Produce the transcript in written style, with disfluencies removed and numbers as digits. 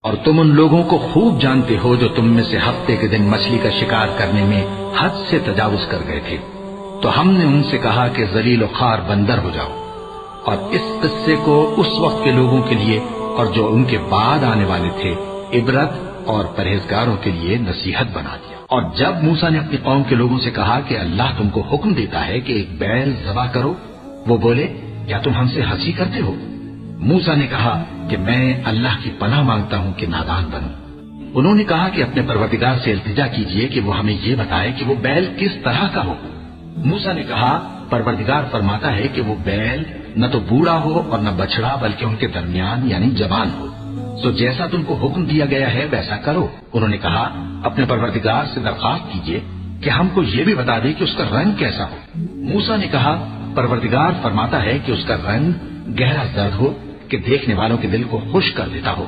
और तुम उन लोगों को खूब जानते हो जो तुम में से हफ्ते के दिन मछली का शिकार करने में हद से तजावुज कर गए थे। तो हमने उनसे कहा कि जलील और खार बंदर हो जाओ, और इस किस्से को उस वक्त के लोगों के लिए और जो उनके बाद आने वाले थे इबरत और परहेजगारों के लिए नसीहत बना दिया। और जब मूसा ने अपनी कौम के लोगों से कहा कि अल्लाह तुमको हुक्म देता है कि एक बैल ज़बह करो, वो बोले, क्या तुम हमसे हंसी करते हो? मूसा ने कहा कि मैं अल्लाह की पनाह मांगता हूं कि नादान बनूं। उन्होंने कहा कि अपने परवरदिगार से इल्तिजा कीजिए कि वो हमें ये बताए कि वो बैल किस तरह का हो। मूसा ने कहा, परवरदिगार फरमाता है कि वो बैल न तो बूढ़ा हो और न बछड़ा, बल्कि उनके दरमियान यानी जवान हो। सो जैसा तुमको हुक्म दिया गया है वैसा करो। उन्होंने कहा, अपने परवरदिगार से दरख्वास्त कीजिए कि हमको ये भी बता दे कि उसका रंग कैसा हो। मूसा ने कहा, परवरदिगार फरमाता है कि उसका रंग गहरा जर्द हो कि देखने वालों के दिल को खुश कर देता हो।